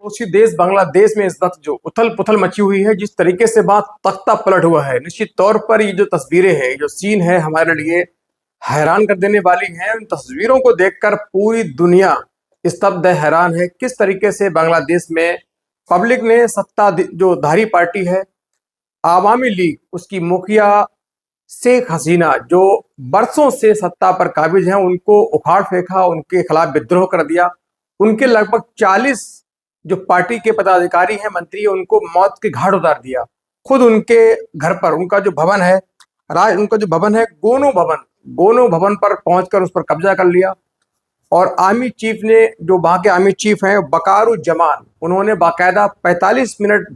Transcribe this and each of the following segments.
उसी देश बांग्लादेश में इस वक्त जो उथल पुथल मची हुई है, जिस तरीके से बात तख्ता पलट हुआ है, निश्चित तौर पर ये जो तस्वीरें हैं, जो सीन है, हमारे लिए हैरान कर देने वाली हैं। उन तस्वीरों को देखकर पूरी दुनिया स्तब्ध है, हैरान है। किस तरीके से बांग्लादेश में पब्लिक ने सत्ता जो धारी पार्टी है आवामी लीग, उसकी मुखिया शेख हसीना, जो बरसों से सत्ता पर काबिज हैं, उनको उखाड़ फेंका, उनके खिलाफ विद्रोह कर दिया। उनके लगभग 40 जो पार्टी के पदाधिकारी हैं, मंत्री हैं, उनको मौत के घाट उतार दिया। खुद उनके घर पर उनका जो भवन है, उनका जो भवन है गोनो भवन पर पहुंचकर उस पर कब्जा कर लिया। और आर्मी चीफ ने, जो वहां के आर्मी चीफ हैं बकारुज्जमान, उन्होंने बाकायदा 45 मिनट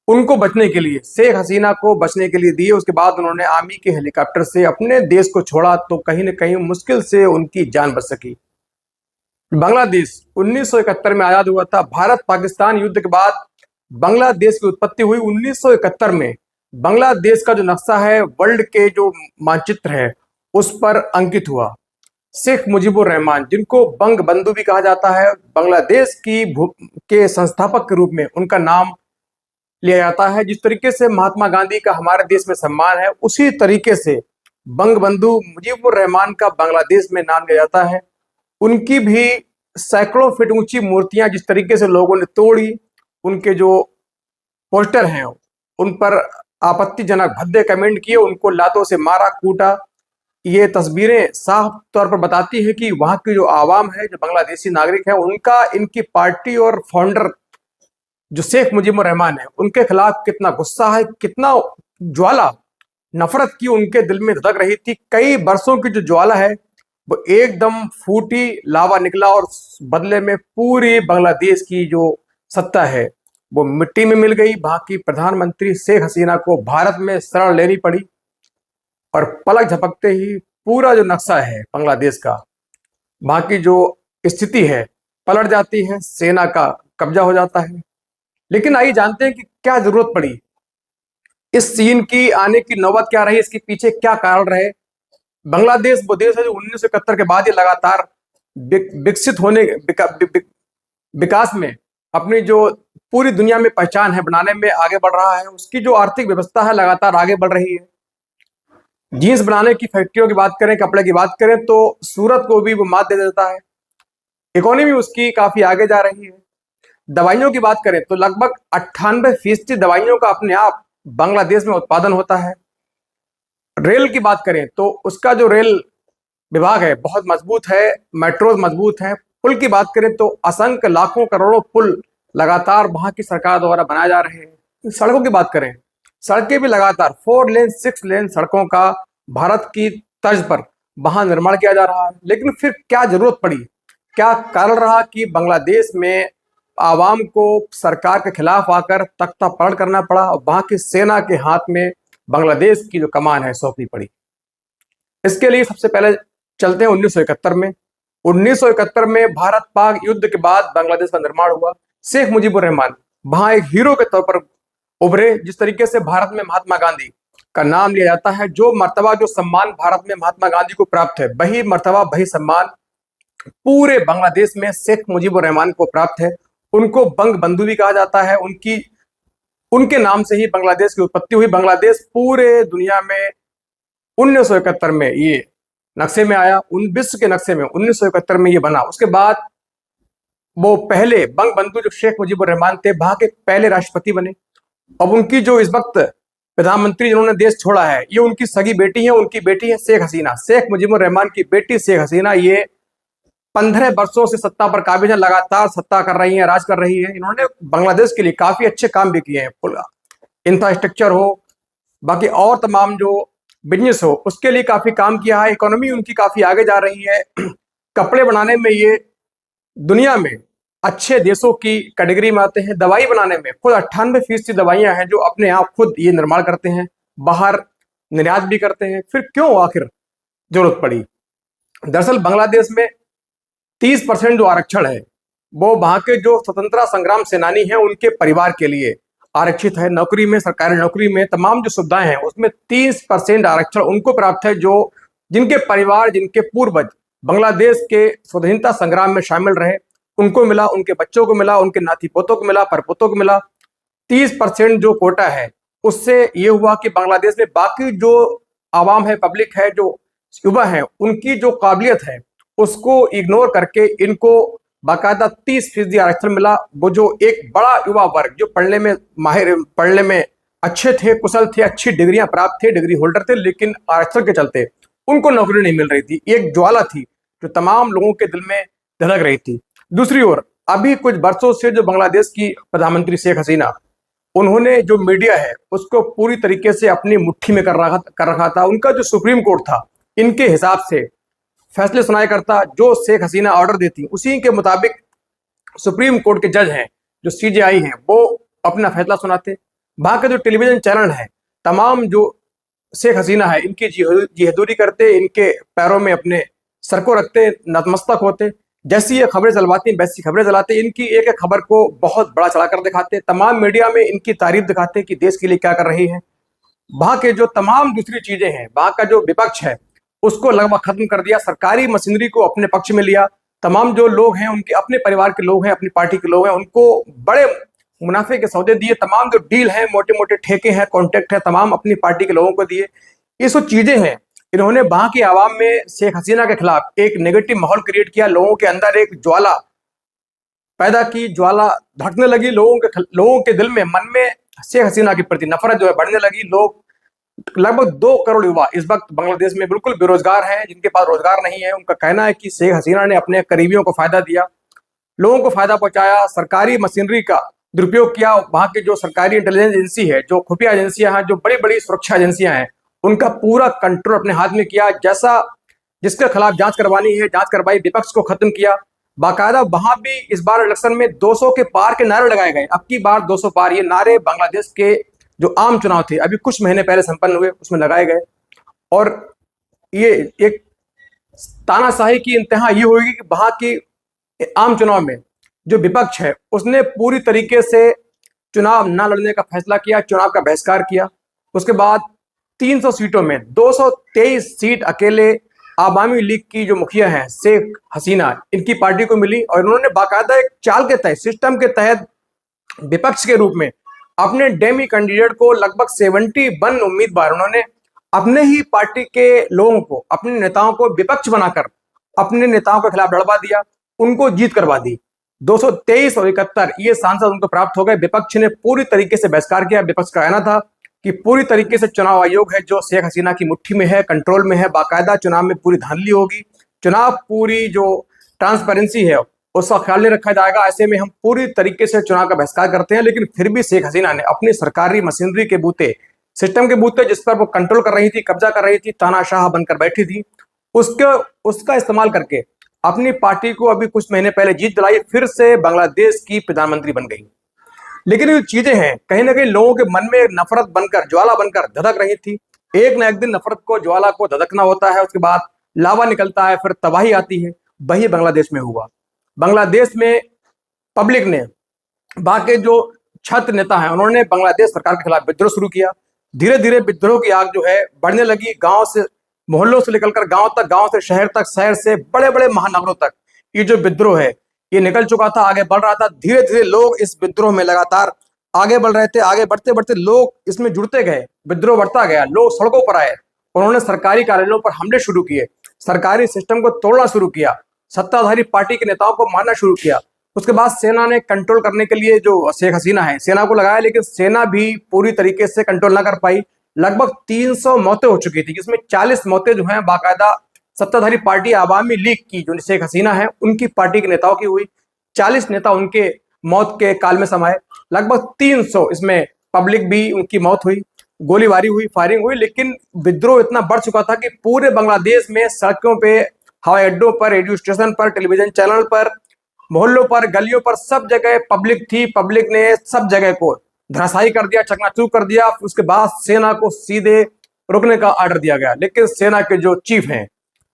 उनको बचने के लिए, शेख हसीना को बचने के लिए दिए। उसके बाद उन्होंने आर्मी के हेलीकॉप्टर से अपने देश को छोड़ा, तो कहीं न कहीं मुश्किल से उनकी जान बच सकी। बांग्लादेश 1971 में आजाद हुआ था। भारत पाकिस्तान युद्ध के बाद बांग्लादेश की उत्पत्ति हुई 1971 में। बांग्लादेश का जो नक्शा है, वर्ल्ड के जो मानचित्र है, उस पर अंकित हुआ। शेख मुजीबुर रहमान, जिनको बंग बंधु भी कहा जाता है, बांग्लादेश के संस्थापक के रूप में उनका नाम लिया जाता है। जिस तरीके से महात्मा गांधी का हमारे देश में सम्मान है, उसी तरीके से बंग बंधु मुजीबुर रहमान का बांग्लादेश में नाम लिया जाता है। उनकी भी सैकड़ों फीट ऊंची मूर्तियां जिस तरीके से लोगों ने तोड़ी, उनके जो पोस्टर हैं उन पर आपत्तिजनक भद्दे कमेंट किए, उनको लातों से मारा कूटा। ये तस्वीरें साफ तौर पर बताती है कि वहां की जो आवाम है, जो बांग्लादेशी नागरिक है, उनका इनकी पार्टी और फाउंडर जो शेख मुजीबुर रहमान है, उनके खिलाफ कितना गुस्सा है, कितना ज्वाला नफरत की उनके दिल में धधक रही थी। कई बरसों की जो ज्वाला है वो एकदम फूटी, लावा निकला, और बदले में पूरी बांग्लादेश की जो सत्ता है वो मिट्टी में मिल गई। वहां की प्रधानमंत्री शेख हसीना को भारत में शरण लेनी पड़ी, और पलक झपकते ही पूरा जो नक्शा है बांग्लादेश का, वहां की जो स्थिति है, पलट जाती है, सेना का कब्जा हो जाता है। लेकिन आइए जानते हैं कि क्या जरूरत पड़ी, इस सीन की आने की नौबत क्या रही, इसके पीछे क्या कारण रहे। बांग्लादेश वो देश है जो 1971 के बाद ही लगातार विकसित होने, विकास में, अपनी जो पूरी दुनिया में पहचान है बनाने में आगे बढ़ रहा है। उसकी जो आर्थिक व्यवस्था है लगातार आगे बढ़ रही है। जीन्स बनाने की फैक्ट्रियों की बात करें, कपड़े की बात करें, तो सूरत को भी वो मात दे देता है। इकोनॉमी उसकी काफी आगे जा रही है। दवाइयों की बात करें तो लगभग 98% दवाइयों का अपने आप बांग्लादेश में उत्पादन होता है। रेल की बात करें तो उसका जो रेल विभाग है बहुत मजबूत है, मेट्रोज मजबूत हैं। पुल की बात करें तो असंख्य लाखों करोड़ों पुल लगातार वहां की सरकार द्वारा बनाए जा रहे हैं। सड़कों की बात करें, सड़कें भी लगातार 4 लेन 6 लेन सड़कों का भारत की तर्ज पर वहां निर्माण किया जा रहा है। लेकिन फिर क्या जरूरत पड़ी, क्या कारण रहा कि बांग्लादेश में आवाम को सरकार के खिलाफ आकर तख्ता पलट करना पड़ा, और वहां की सेना के हाथ में बांग्लादेश की जो कमान है सौंपनी पड़ी। इसके लिए सबसे पहले चलते हैं 1971 में। 1971 में भारत पाक युद्ध के बाद बांग्लादेश का निर्माण हुआ। शेख मुजीबुर रहमान वहां एक हीरो के तौर पर उभरे। जिस तरीके से भारत में महात्मा गांधी का नाम लिया जाता है, जो मर्तबा, जो सम्मान भारत में महात्मा गांधी को प्राप्त है, वही मर्तबा, वही सम्मान पूरे बांग्लादेश में शेख मुजीबुर रहमान को प्राप्त है। उनको बंग बंधु भी कहा जाता है। उनके नाम से ही बांग्लादेश की उत्पत्ति हुई। बांग्लादेश पूरे दुनिया में 1971 में ये नक्शे में आया, विश्व के नक्शे में 1971 में ये बना। उसके बाद वो पहले बंग बंधु जो शेख मुजीबुर रहमान थे, वहां के पहले राष्ट्रपति बने। अब उनकी जो इस वक्त प्रधानमंत्री जिन्होंने देश छोड़ा है, ये उनकी सगी बेटी है। उनकी बेटी है शेख हसीना। शेख मुजीबुर रहमान की बेटी शेख हसीना ये 15 वर्षों से सत्ता पर काबिज है, लगातार सत्ता कर रही है, राज कर रही है। इन्होंने बांग्लादेश के लिए काफी अच्छे काम भी किए हैं। इंफ्रास्ट्रक्चर हो, बाकी और तमाम जो बिजनेस हो, उसके लिए काफी काम किया है। इकोनॉमी उनकी काफी आगे जा रही है। कपड़े बनाने में ये दुनिया में अच्छे देशों की कैटेगरी में आते हैं। दवाई बनाने में खुद 98% दवाइयां हैं जो अपने आप खुद ये निर्माण करते हैं, बाहर निर्यात भी करते हैं। फिर क्यों आखिर जरूरत पड़ी? दरअसल बांग्लादेश में 30% जो आरक्षण है वो वहां के जो स्वतंत्रता संग्राम सेनानी हैं उनके परिवार के लिए आरक्षित है। नौकरी में, सरकारी नौकरी में तमाम जो सुविधाएं हैं उसमें 30% आरक्षण उनको प्राप्त है, जो जिनके परिवार, जिनके पूर्वज बांग्लादेश के स्वतंत्रता संग्राम में शामिल रहे। उनको मिला, उनके बच्चों को मिला, उनके नाती पोतों को मिला, परपोतों को मिला। 30% जो कोटा है उससे ये हुआ कि बांग्लादेश में बाकी जो आवाम है, पब्लिक है, जो युवा है, उनकी जो काबिलियत है उसको इग्नोर करके इनको बाकायदा 30% आरक्षण मिला। वो जो एक बड़ा युवा वर्ग जो पढ़ने में माहिर, पढ़ने में अच्छे थे, कुशल थे, अच्छी डिग्रियां प्राप्त थे, डिग्री होल्डर थे, लेकिन आरक्षण के चलते उनको नौकरी नहीं मिल रही थी। एक ज्वाला थी जो तमाम लोगों के दिल में धधक रही थी। दूसरी ओर अभी कुछ वर्षों से जो बांग्लादेश की प्रधानमंत्री शेख हसीना, उन्होंने जो मीडिया है उसको पूरी तरीके से अपनी मुट्ठी में कर रखा था। उनका जो सुप्रीम कोर्ट था, इनके हिसाब से फैसले सुनाया करता, जो शेख हसीना ऑर्डर देती उसी के मुताबिक सुप्रीम कोर्ट के जज हैं, जो सीजेआई हैं, वो अपना फैसला सुनाते। वहां के जो टेलीविजन चैनल है, तमाम जो शेख हसीना है इनकी जिहदूरी करते, इनके पैरों में अपने सर को रखते, नतमस्तक होते। जैसी ये खबरें चलवाती वैसी खबरें चलाते, इनकी एक एक खबर को बहुत बड़ा चढ़ाकर दिखाते, तमाम मीडिया में इनकी तारीफ दिखाते कि देश के लिए क्या कर रही है। वहां के जो तमाम दूसरी चीजें हैं, वहां का जो विपक्ष है उसको लगभग खत्म कर दिया, सरकारी मशीनरी को अपने पक्ष में लिया। तमाम जो लोग हैं, उनके अपने परिवार के लोग हैं, अपनी पार्टी के लोग हैं, उनको बड़े मुनाफे के सौदे दिए। तमाम जो डील है, मोटे मोटे ठेके हैं, कॉन्ट्रैक्ट है, तमाम अपनी पार्टी के लोगों को दिए। ये सब चीजें हैं। इन्होंने वहां की आवाम में शेख हसीना के खिलाफ एक नेगेटिव माहौल क्रिएट किया, लोगों के अंदर एक ज्वाला पैदा की, ज्वाला धड़कने लगी, लोगों के दिल में, मन में शेख हसीना के प्रति नफरत जो है बढ़ने लगी। लोग, लगभग 2 करोड़ युवा इस वक्त बांग्लादेश में बिल्कुल बेरोजगार हैं, जिनके पास रोजगार नहीं है। उनका कहना है कि शेख हसीना ने अपने करीबियों को फायदा दिया, लोगों को फायदा पहुंचाया, सरकारी मशीनरी का दुरुपयोग किया। वहां की जो सरकारी इंटेलिजेंस एजेंसी है, जो खुफिया एजेंसियां हैं, जो बड़ी बड़ी सुरक्षा एजेंसियां हैं, उनका पूरा कंट्रोल अपने हाथ में किया। जैसा जिसके खिलाफ जांच करवानी है जांच करवाई, विपक्ष को खत्म किया। बाकायदा वहां भी इस बार इलेक्शन में 200 के पार के नारे लगाए गए। अब की बार 200 पार, ये नारे बांग्लादेश के जो आम चुनाव थे अभी कुछ महीने पहले संपन्न हुए, उसमें लगाए गए। और ये एक तानाशाही की इंतहा ये होगी कि वहां की आम चुनाव में जो विपक्ष है उसने पूरी तरीके से चुनाव न लड़ने का फैसला किया, चुनाव का बहिष्कार किया। उसके बाद 300 सीटों में 223 सीट अकेले आवामी लीग की जो मुखिया हैं शेख हसीना, इनकी पार्टी को मिली। और उन्होंने बाकायदा एक चाल के तहत, सिस्टम के तहत विपक्ष के रूप में अपने डेमी कैंडिडेट को, लगभग 71 उम्मीदवार, उन्होंने अपने ही पार्टी के लोगों को, अपने नेताओं को विपक्ष बनाकर अपने नेताओं के खिलाफ लड़वा दिया, उनको जीत करवा दी। 223 और 71 ये सांसद उनको प्राप्त हो गए। विपक्ष ने पूरी तरीके से बहिष्कार किया। विपक्ष का कहना था कि पूरी तरीके से चुनाव आयोग है जो शेख हसीना की मुट्ठी में है, कंट्रोल में है, बाकायदा चुनाव में पूरी धांधली होगी, चुनाव पूरी जो ट्रांसपेरेंसी है उसका ख्याल नहीं रखा जाएगा। ऐसे में हम पूरी तरीके से चुनाव का बहिष्कार करते हैं। लेकिन फिर भी शेख हसीना ने अपनी सरकारी मशीनरी के बूते, सिस्टम के बूते, जिस पर वो कंट्रोल कर रही थी, कब्जा कर रही थी, तानाशाह बनकर बैठी थी, उसका इस्तेमाल करके अपनी पार्टी को अभी कुछ महीने पहले जीत दिलाई, फिर से बांग्लादेश की प्रधानमंत्री बन गई। लेकिन ये चीजें हैं, कहीं ना कहीं लोगों के मन में नफरत बनकर, ज्वाला बनकर धधक रही थी। एक ना एक दिन नफरत को, ज्वाला को धधकना होता है, उसके बाद लावा निकलता है, फिर तबाही आती है। वही बांग्लादेश में हुआ। बांग्लादेश में पब्लिक ने, बाकी जो छत्र नेता हैं, उन्होंने बांग्लादेश सरकार के खिलाफ विद्रोह शुरू किया। धीरे धीरे विद्रोह की आग जो है बढ़ने लगी। गांव से, मोहल्लों से निकलकर गांव तक, गांव से शहर तक, शहर से बड़े बड़े महानगरों तक ये जो विद्रोह है ये निकल चुका था, आगे बढ़ रहा था। धीरे धीरे लोग इस विद्रोह में लगातार आगे बढ़ रहे थे। आगे बढ़ते बढ़ते लोग इसमें जुड़ते गए, विद्रोह बढ़ता गया, लोग सड़कों पर आए, उन्होंने सरकारी कार्यालयों पर हमले शुरू किए, सरकारी सिस्टम को तोड़ना शुरू किया, सत्ताधारी पार्टी के नेताओं को मारना शुरू किया। उसके बाद सेना ने कंट्रोल करने के लिए, जो शेख हसीना है, सेना को लगाया, लेकिन सेना भी पूरी तरीके से कंट्रोल ना कर पाई। लगभग 300 मौतें हो चुकी थी, जिसमें 40 मौतें जो हैं बाकायदा सत्ताधारी पार्टी आवामी लीग की, जो शेख हसीना है, उनकी पार्टी के नेताओं की हुई। 40 नेता उनके मौत के काल में समाये। लगभग 300 इसमें पब्लिक भी उनकी मौत हुई, गोलीबारी हुई, फायरिंग हुई। लेकिन विद्रोह इतना बढ़ चुका था कि पूरे बांग्लादेश में सड़कों पे, हवाई अड्डों पर, रेडियो स्टेशन पर, टेलीविजन चैनल पर, मोहल्लों पर, गलियों पर, सब जगह पब्लिक थी। पब्लिक ने सब जगह को धराशायी कर दिया, चकनाचूर कर दिया। उसके बाद सेना को सीधे रुकने का ऑर्डर दिया गया। लेकिन सेना के जो चीफ हैं,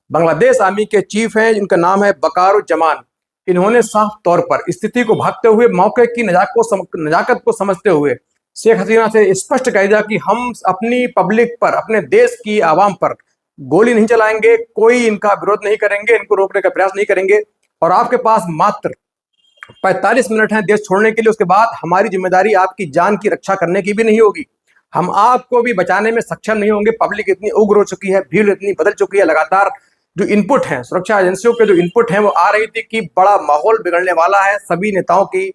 बांग्लादेश आर्मी के चीफ हैं, जिनका नाम है वकारुज्जमान, इन्होंने साफ तौर पर स्थिति को भांपते हुए, मौके की नजाकत को समझते हुए शेख हसीना से स्पष्ट कह दिया कि हम अपनी पब्लिक पर, अपने देश की आवाम पर गोली नहीं चलाएंगे, कोई इनका विरोध नहीं करेंगे, इनको रोकने का प्रयास नहीं करेंगे। और आपके पास मात्र 45 मिनट हैं देश छोड़ने के लिए, उसके बाद हमारी जिम्मेदारी आपकी जान की रक्षा करने की भी नहीं होगी। हम आपको भी बचाने में सक्षम नहीं होंगे। पब्लिक इतनी उग्र हो चुकी है, भीड़ इतनी बदल चुकी है, लगातार जो इनपुट है, सुरक्षा एजेंसियों के जो इनपुट है वो आ रही थी कि बड़ा माहौल बिगड़ने वाला है, सभी नेताओं की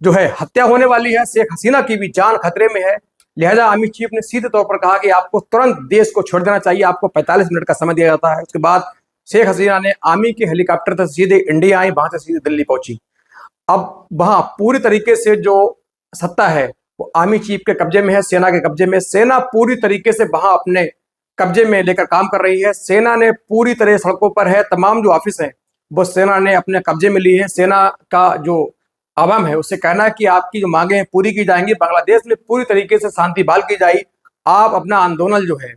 जो है हत्या होने वाली है, शेख हसीना की भी जान खतरे में है। लिहाजा आर्मी चीफ ने सीधे तौर पर कहा कि आपको तुरंत देश को छोड़ देना चाहिए, आपको 45 मिनट का समय दिया जाता है। उसके बाद शेख हसीना ने आर्मी के हेलीकॉप्टर से सीधे इंडिया आई, वहां से सीधे दिल्ली पहुंची। अब वहां पूरी तरीके से जो सत्ता है वो आर्मी चीफ के कब्जे में है, सेना के कब्जे में। सेना पूरी तरीके से वहां अपने कब्जे में लेकर काम कर रही है। सेना ने पूरी तरह सड़कों पर है, तमाम जो ऑफिस है वो सेना ने अपने कब्जे में ली है। सेना का जो आवाम है उससे कहना है कि आपकी जो मांगे हैं पूरी की जाएंगी, बांग्लादेश में पूरी तरीके से शांति बहाल की जाए। आप अपना आंदोलन जो है,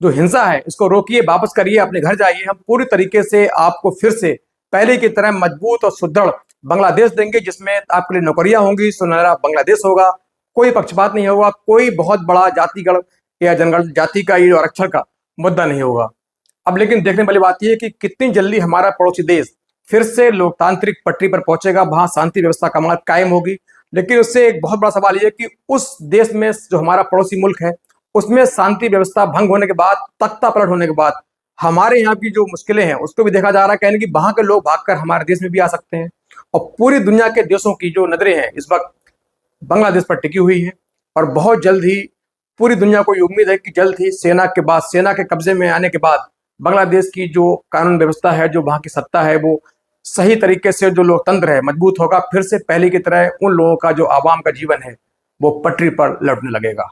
जो हिंसा है, इसको रोकिए, वापस करिए, अपने घर जाइए। हम पूरी तरीके से आपको फिर से पहले की तरह मजबूत और सुदृढ़ बांग्लादेश देंगे, जिसमें आपके लिए नौकरियां होंगी, सुनहरा बांग्लादेश होगा, कोई पक्षपात नहीं होगा, कोई बहुत बड़ा जातिगण या जनगण जाति का ये आरक्षण का मुद्दा नहीं होगा। अब लेकिन देखने वाली बात यह है कि कितनी जल्दी हमारा पड़ोसी देश फिर से लोकतांत्रिक पटरी पर पहुंचेगा, वहां शांति व्यवस्था कायम होगी। लेकिन उससे एक बहुत बड़ा सवाल यह है कि उस देश में जो हमारा पड़ोसी मुल्क है उसमें शांति व्यवस्था भंग होने के बाद, तख्ता पलट होने के बाद हमारे यहाँ की जो मुश्किलें हैं उसको भी देखा जा रहा है, कहने कि वहां के लोग भागकर हमारे देश में भी आ सकते हैं। और पूरी दुनिया के देशों की जो नजरें हैं इस वक्त बांग्लादेश पर टिकी हुई है। और बहुत जल्द ही पूरी दुनिया को ये उम्मीद है कि जल्द ही सेना के कब्जे में आने के बाद बांग्लादेश की जो कानून व्यवस्था है, जो वहां की सत्ता है, वो सही तरीके से जो लोकतंत्र है मजबूत होगा। फिर से पहले की तरह उन लोगों का जो आवाम का जीवन है वो पटरी पर लौटने लगेगा।